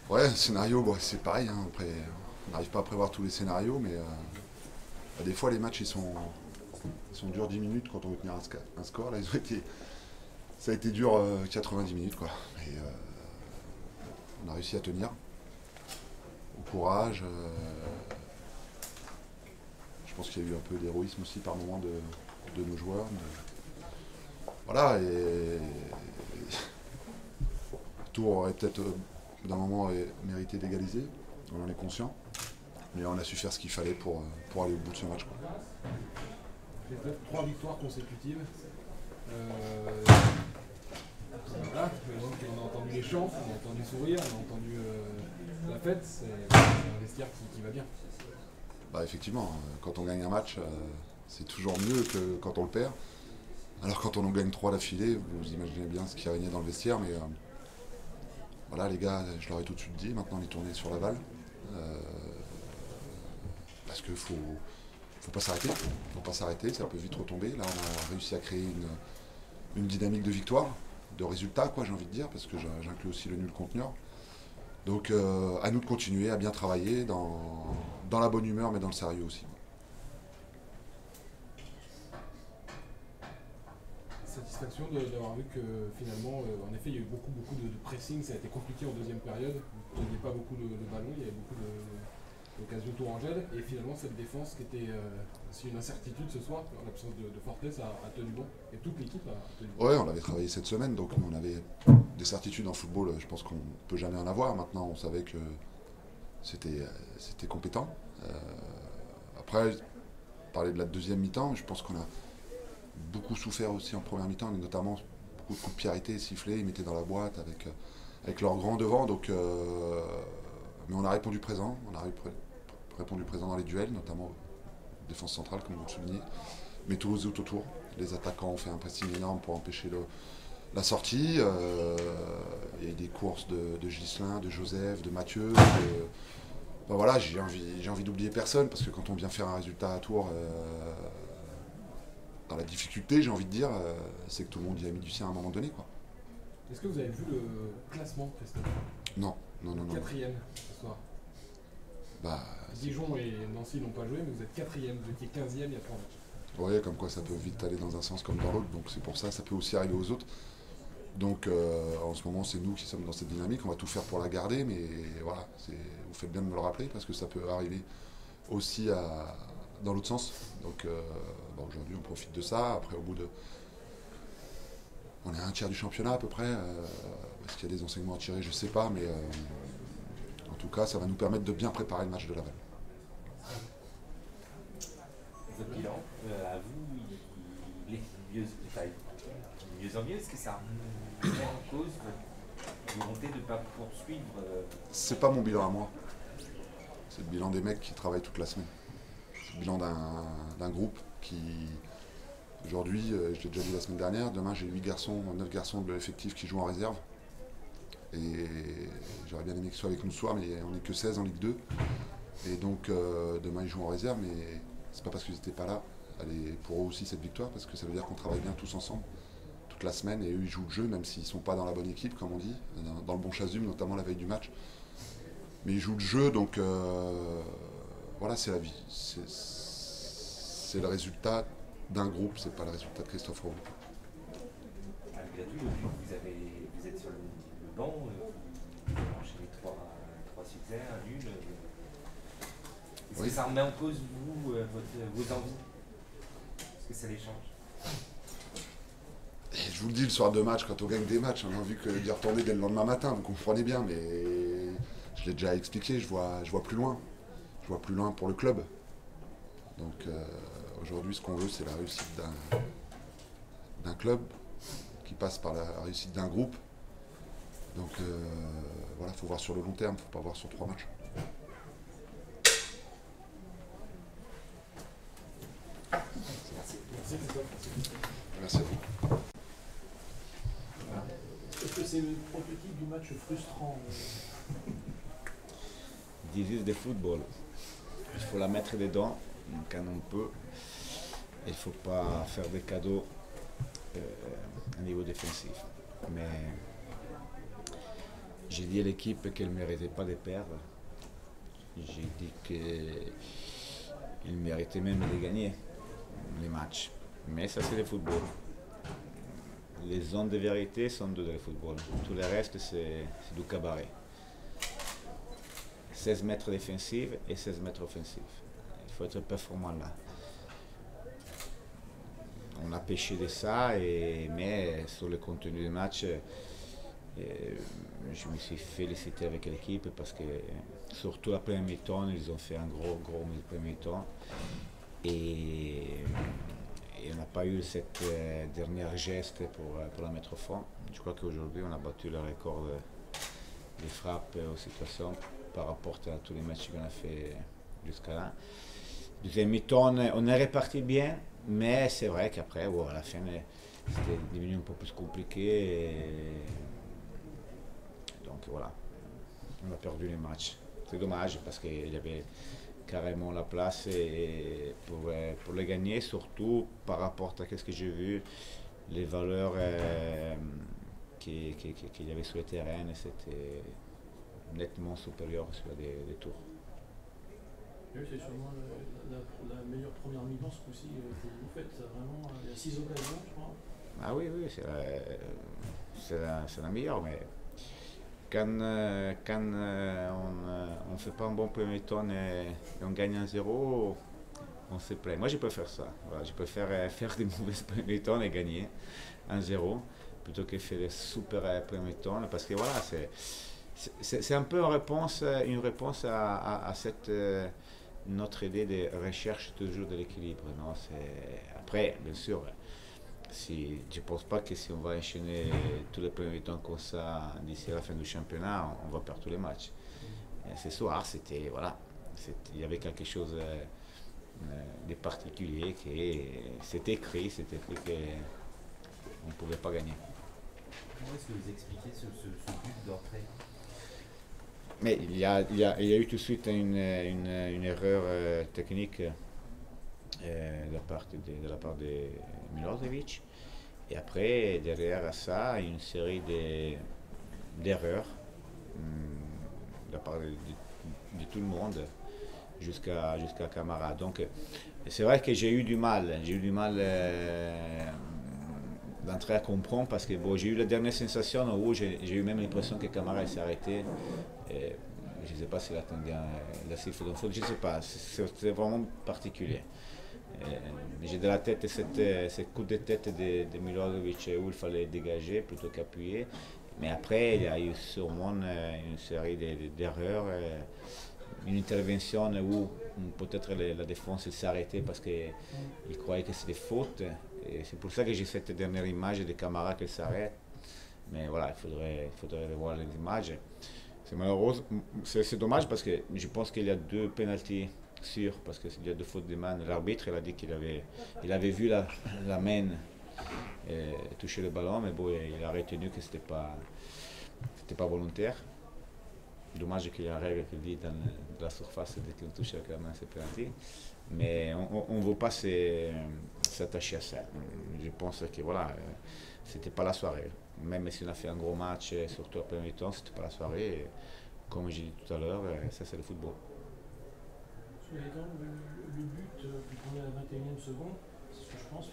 Ouais, le scénario, bon, c'est pareil. Hein, après, on n'arrive pas à prévoir tous les scénarios, mais bah, des fois les matchs ils sont durs 10 minutes quand on veut tenir un score. Là, ça a été dur 90 minutes, quoi. Et on a réussi à tenir. Au courage. Je pense qu'il y a eu un peu d'héroïsme aussi par moment de nos joueurs. Voilà, et Tours aurait peut-être d'un moment mérité d'égaliser, on en est conscient. Mais on a su faire ce qu'il fallait pour aller au bout de ce match, quoi. C'est 3 victoires consécutives. Voilà, on a entendu les chants, on a entendu sourire, on a entendu la fête. C'est un vestiaire qui va bien. Bah, effectivement, quand on gagne un match, c'est toujours mieux que quand on le perd. Alors quand on en gagne 3 d'affilée, vous imaginez bien ce qui régnait dans le vestiaire, mais voilà les gars, je leur ai tout de suite dit, maintenant les tourner sur la balle. Parce qu'il faut pas s'arrêter. Faut pas s'arrêter, ça peut vite retomber. Là on a réussi à créer une dynamique de victoire, de résultat, quoi, j'ai envie de dire, parce que j'inclus aussi le nul contre Niort. Donc à nous de continuer, à bien travailler dans la bonne humeur, mais dans le sérieux aussi. Satisfaction d'avoir vu que finalement, en effet, il y a eu beaucoup de pressing, ça a été compliqué en deuxième période. Il n'y avait pas beaucoup de ballons, il y avait beaucoup d'occasions tourangelles. Et finalement, cette défense qui était aussi une incertitude ce soir, en l'absence de Fortes, a tenu bon. Et toute l'équipe a tenu bon. Ouais, on l'avait travaillé cette semaine, donc on avait des certitudes en football, je pense qu'on ne peut jamais en avoir. Maintenant, on savait que c'était compétent. Après, parler de la deuxième mi-temps, je pense qu'on a beaucoup souffert aussi en première mi-temps, notamment beaucoup de coups de pied arrêtés, sifflés, ils mettaient dans la boîte avec leur grand devant. Donc, mais on a répondu présent, répondu présent dans les duels, notamment défense centrale, comme vous le soulignez, mais tous les autres autour. Les attaquants ont fait un pressing énorme pour empêcher la sortie. Il y a eu des courses de Ghislain, de Joseph, de Mathieu. Ben voilà, j'ai envie d'oublier personne, parce que quand on vient faire un résultat à Tours, dans la difficulté, j'ai envie de dire, c'est que tout le monde y a mis du sien à un moment donné, quoi. Est-ce que vous avez vu le classement, Christophe? Non. Quatrième ce soir. Bah, Dijon et Nancy n'ont pas joué, mais vous êtes quatrième, vous étiez 15e il y a 3 matchs. ouais, comme quoi ça peut vite aller dans un sens comme dans l'autre, donc c'est pour ça peut aussi arriver aux autres. Donc en ce moment, c'est nous qui sommes dans cette dynamique, on va tout faire pour la garder, mais voilà, vous faites bien de me le rappeler, parce que ça peut arriver aussi dans l'autre sens. Donc aujourd'hui, on profite de ça. Après, on est à un tiers du championnat à peu près. Est-ce qu'il y a des enseignements à tirer? Je sais pas, mais en tout cas, ça va nous permettre de bien préparer le match de Laval. Votre bilan, à vous, il est mieux en mieux. Est-ce que ça remet en cause votre volonté de ne pas poursuivre C'est pas mon bilan à moi. C'est le bilan des mecs qui travaillent toute la semaine. C'est le bilan d'un groupe qui, aujourd'hui, je l'ai déjà dit la semaine dernière, demain j'ai 9 garçons de l'effectif qui jouent en réserve. Et j'aurais bien aimé qu'ils soient avec nous ce soir, mais on n'est que 16 en Ligue 2. Et donc demain ils jouent en réserve, mais c'est pas parce qu'ils n'étaient pas là. Allez, pour eux aussi cette victoire, parce que ça veut dire qu'on travaille bien tous ensemble toute la semaine, et eux ils jouent le jeu, même s'ils ne sont pas dans la bonne équipe, comme on dit, dans le bon chasuble, notamment la veille du match. Mais ils jouent le jeu, donc voilà, c'est la vie. C'est le résultat d'un groupe, c'est pas le résultat de Christophe Roux. Malgré tout, vous êtes sur le banc, vous enchaînez 3 succès, un nul. Est-ce que ça remet en cause, vous, vos envies? Est-ce que ça les change? Et je vous le dis, le soir de match, quand on gagne des matchs, on a envie d'y retourner dès le lendemain matin, vous comprenez bien, mais je l'ai déjà expliqué, je vois plus loin. Je vois plus loin pour le club. Donc aujourd'hui, ce qu'on veut, c'est la réussite d'un club qui passe par la réussite d'un groupe. Donc voilà, il faut voir sur le long terme, il ne faut pas voir sur 3 matchs. Merci à vous. Est-ce que c'est le prototype du match frustrant? This is the football. Il faut la mettre dedans quand on peut. Il ne faut pas faire des cadeaux au niveau défensif. Mais J'ai dit à l'équipe qu'elle ne méritait pas de perdre. J'ai dit qu'il méritait même de gagner les matchs. Mais ça, c'est le football. Les zones de vérité sont dans le football. Tout le reste, c'est du cabaret. 16 mètres défensifs et 16 mètres offensifs. Il faut être performant là. On a pêché de ça, mais sur le contenu du match, je me suis félicité avec l'équipe parce que surtout la première mi-temps, ils ont fait un gros premier mi-temps. Et on n'a pas eu cette dernière geste pour la mettre au fond. Je crois qu'aujourd'hui, on a battu le record des frappes aux situations par rapport à tous les matchs qu'on a fait jusqu'à là. Deuxième mi-temps, on est reparti bien, mais c'est vrai qu'après, à la fin, c'était devenu un peu plus compliqué. Donc voilà, on a perdu les matchs. C'est dommage parce qu'il y avait carrément la place pour les gagner, surtout par rapport à ce que j'ai vu, les valeurs qu'il y avait sur le terrain, c'était nettement supérieur sur des tours. Oui, c'est sûrement la meilleure première mi-temps ce coup-ci que vous faites. Vraiment, il y a 6 occasions, je crois. Ah oui, c'est la meilleure, mais quand on ne fait pas un bon premier temps et on gagne 1-0, on se plaint. Moi, je préfère ça. Voilà, je préfère faire des mauvais premiers temps et gagner 1-0 plutôt que faire des super premiers temps, parce que voilà, c'est un peu une réponse à cette notre idée de recherche toujours de l'équilibre. Non, après, bien sûr, je ne pense pas que si on va enchaîner tous les premiers temps comme ça d'ici à la fin du championnat, on va perdre tous les matchs. Et ce soir, il y avait quelque chose de particulier c'était écrit qu'on ne pouvait pas gagner. Comment est-ce que vous expliquez ce but d'entrée? Mais il y a eu tout de suite une erreur technique de la part de Milosevic. Et après, derrière ça, une série d'erreurs de la part de tout le monde jusqu'à Camara. Donc, c'est vrai que j'ai eu du mal d'entrer à comprendre parce que j'ai eu la dernière sensation où j'ai eu même l'impression que Camara s'est arrêté. Je ne sais pas s'il attendait la siffle de faute, je ne sais pas, c'est vraiment particulier. J'ai de la tête ce coup de tête de Milosevic où il fallait dégager plutôt qu'appuyer. Mais après, il y a eu sûrement une série d'erreurs, une intervention où peut-être la défense s'est arrêtée parce qu'il croyait que c'était faute. Et c'est pour ça que j'ai cette dernière image de Camara qui s'arrête. Mais voilà, il faudrait revoir les images. C'est malheureux, c'est dommage parce que je pense qu'il y a 2 pénaltys sûrs parce qu'il y a 2 fautes de main. L'arbitre il a dit qu'il avait vu la main toucher le ballon, mais bon, il a retenu que c'était pas volontaire. Dommage qu'il y ait une règle qui dit dans la surface dès qu'on touche avec la main c'est pénalty. Mais on ne veut pas s'attacher à ça. Je pense que voilà, c'était pas la soirée. Même si on a fait un gros match, surtout après premier temps, c'était pas la soirée. Et comme j'ai dit tout à l'heure, ça c'est le football. Le but, vous prenez à la 21e seconde, c'est ce que je pense.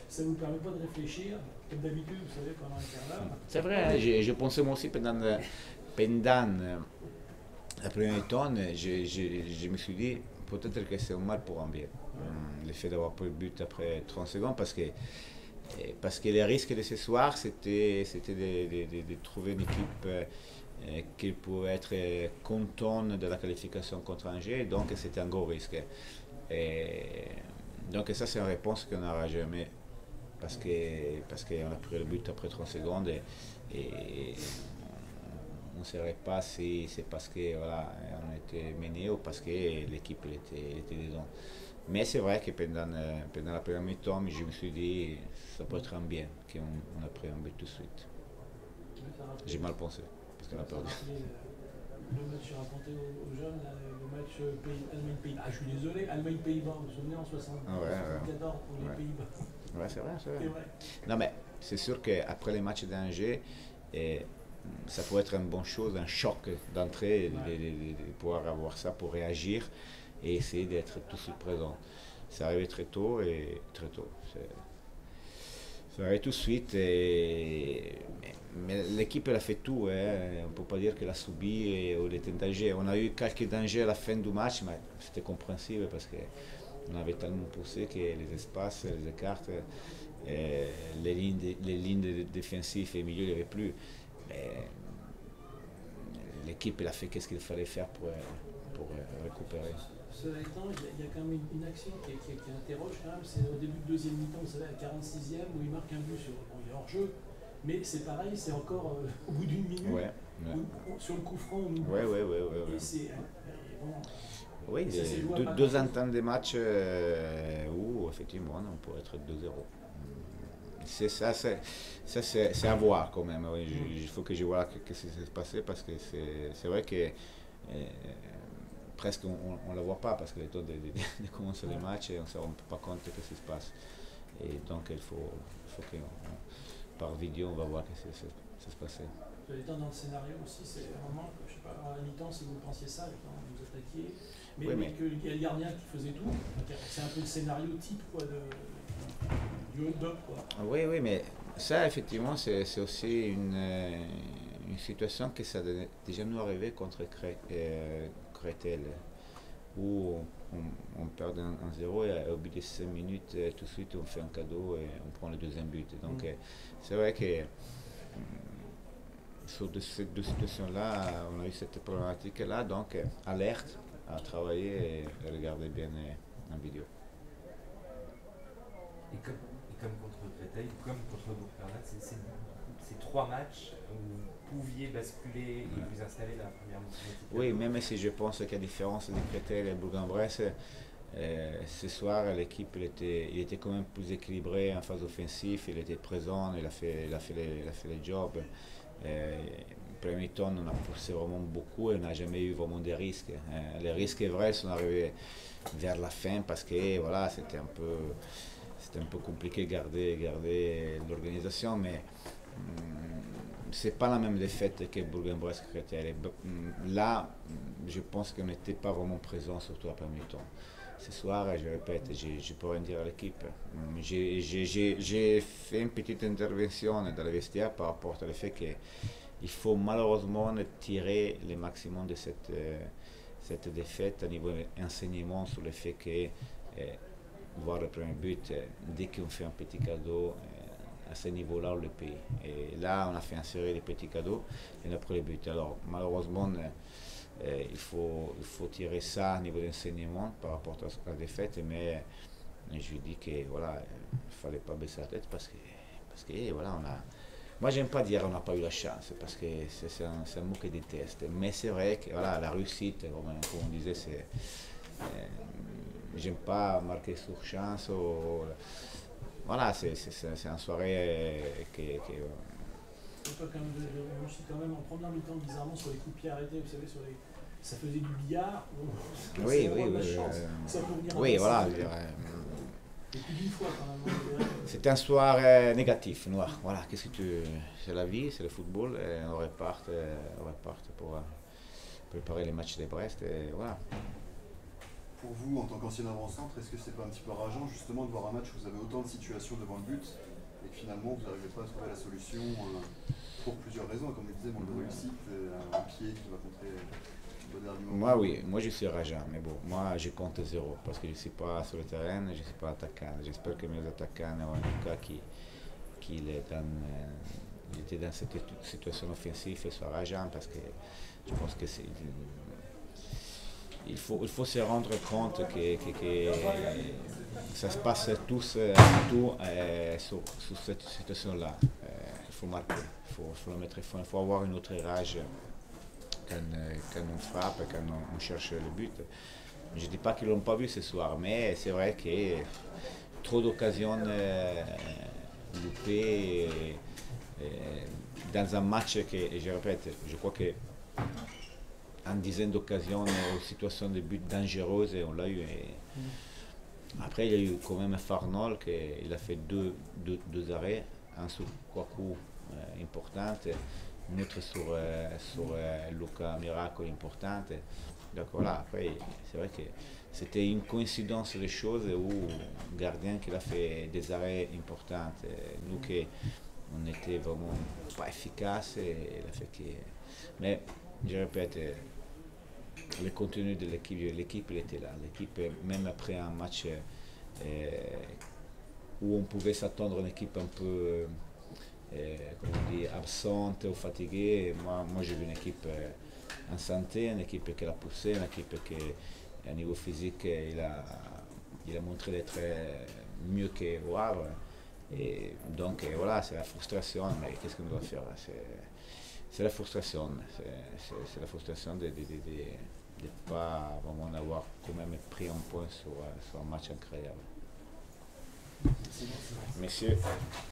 Ça ne vous permet pas de réfléchir, comme d'habitude, vous savez, pendant l'intervalle. C'est vrai, je pensais moi aussi pendant la première temps, je me suis dit peut-être que c'est un mal pour un bien. Le fait d'avoir pris le but après 30 secondes parce que les risques de ce soir, c'était de trouver une équipe qui pouvait être contente de la qualification contre Angers, donc c'était un gros risque. Donc ça, c'est une réponse qu'on n'aura jamais, parce qu'on a pris le but après 30 secondes et on ne saurait pas si c'est parce qu'on voilà, était mené ou parce que l'équipe était dedans. Mais c'est vrai que pendant la première mi-temps, je me suis dit ça peut être un bien qu'on a pris un but tout de suite. J'ai mal pensé, parce qu'on a perdu. Le match raconté aux jeunes, le match Allemagne-Pays-Bas. Ah, je suis désolé, Allemagne-Pays-Bas, vous vous souvenez en 74 pour les Pays-Bas. Ouais, c'est vrai. Non, mais c'est sûr qu'après les matchs d'Angers, ça pourrait être une bonne chose, un choc d'entrée, de pouvoir avoir ça pour réagir et essayer d'être tout de suite présent. C'est arrivé très tôt et très tôt. C'est arrivé tout de suite, mais l'équipe elle a fait tout. Hein. On ne peut pas dire qu'elle a subi ou elle était en danger. On a eu quelques dangers à la fin du match, mais c'était compréhensible parce qu'on avait tellement poussé que les espaces, les écarts, les lignes défensives et milieu, il n'y avait plus. Mais l'équipe elle a fait ce qu'il fallait faire pour récupérer. Cela étant, il y a quand même une action qui interroge quand même, c'est au début de deuxième mi-temps, vous savez, à la 46e, où il marque un but il est hors jeu, mais c'est pareil, c'est encore au bout d'une minute, sur le coup franc, on oublie. Et c'est vraiment... Oui, deux ententes de match où effectivement on pourrait être 2-0. C'est à voir quand même. Oui. Il faut que je vois ce qui s'est passé parce que c'est vrai que presque on ne la voit pas parce que le temps de commencer les matchs et on ne se rend pas compte de ce qui se passe. Et donc il faut que par vidéo on va voir ce qui se passe. Dans le scénario aussi, c'est vraiment, je sais pas, à la mi-temps si vous pensiez ça, quand vous attaquiez, mais qu'il y a le gardien qui faisait tout, c'est un peu le scénario type quoi, du hold-up. Oui, mais ça effectivement c'est aussi une situation que ça a déjà nous arrivé contre Créteil, où on perd 1-0 et au bout de 5 minutes, tout de suite on fait un cadeau et on prend le deuxième but. Donc c'est vrai que sur ces deux situations-là, on a eu cette problématique-là, donc alerte à travailler et regarder bien en vidéo. Et comme contre Créteil, comme contre Bourg-Perlat, c'est 3 matchs où vous pouviez basculer et vous installer la première moitié. Oui, même si je pense qu'à différence de Créteil et Bourg-en-Bresse, ce soir l'équipe il était quand même plus équilibré en phase offensive, il était présent, il a fait le job. Premier temps, on a poussé vraiment beaucoup et on n'a jamais eu vraiment des risques. Les risques vrais sont arrivés vers la fin parce que voilà, c'était un peu compliqué de garder l'organisation, mais c'est pas la même défaite que Bourg-en-Bresse Créteil. Là, je pense qu'on n'était pas vraiment présent, surtout à premier temps. Ce soir, je répète, je peux rien dire à l'équipe. J'ai fait une petite intervention dans le vestiaire par rapport au fait qu'il faut malheureusement tirer le maximum de cette défaite à niveau enseignement sur le fait que voir le premier but, dès qu'on fait un petit cadeau, à ce niveau-là, on le paye. Et là, on a fait insérer les petits cadeaux et on a pris le but. Alors, malheureusement, il faut tirer ça au niveau d'enseignement par rapport à la défaite, mais je lui dis que voilà, il ne fallait pas baisser la tête parce que voilà, moi j'aime pas dire on n'a pas eu la chance parce que c'est un mot que je déteste, mais c'est vrai que voilà, la réussite, comme on disait, j'aime pas marquer sur chance voilà, c'est une soirée Je suis quand même en première mi-temps bizarrement sur les coups de pied arrêtés, vous savez, ça faisait du billard. Oui, voilà. Et plus d'une fois quand même. C'est un soir négatif, noir. Voilà, c'est la vie, c'est le football, et on repart pour préparer les matchs de Brest, et voilà. Pour vous, en tant qu'ancien avant-centre, est-ce que c'est pas un petit peu rageant justement de voir un match où vous avez autant de situations devant le but et que finalement vous n'arrivez pas à trouver la solution pour plusieurs raisons, comme je disais, manque de réussite, un pied qui va contrer le dernier moment. Moi je suis rageant, mais bon, moi je compte 0 parce que je ne suis pas sur le terrain, je ne suis pas attaquant. J'espère que mes attaquants, en tout cas, qu'il était dans cette situation offensive et soit rageant parce que je pense que il faut se rendre compte que ça se passe tout sur cette situation-là. Il faut marquer, il faut avoir une autre rage quand on frappe, quand on cherche le but. Je ne dis pas qu'ils ne l'ont pas vu ce soir, mais c'est vrai que trop d'occasions loupées dans un match que, je répète, je crois que une dizaine d'occasions ou situations de but dangereuses et on l'a eu. Après, il y a eu quand même Farnol qui a fait deux arrêts, un sur Kouakou important une autre sur Luca Miracoli importante. Donc voilà, après, c'est vrai que c'était une coïncidence des choses où un gardien qui a fait des arrêts importants. Nous, on était vraiment pas efficaces, et il a fait que... Mais je répète, le contenu de l'équipe il était là. L'équipe, même après un match où on pouvait s'attendre à une équipe un peu comme on dit, absente ou fatiguée, moi j'ai vu une équipe en santé, une équipe qui l'a poussé, une équipe qui, à niveau physique, il a montré d'être mieux que Wavre. Et donc voilà, c'est la frustration, mais qu'est-ce qu'on doit faire? C'est la frustration, c'est la frustration de ne pas vraiment avoir quand même pris un point sur un match incroyable. Messieurs.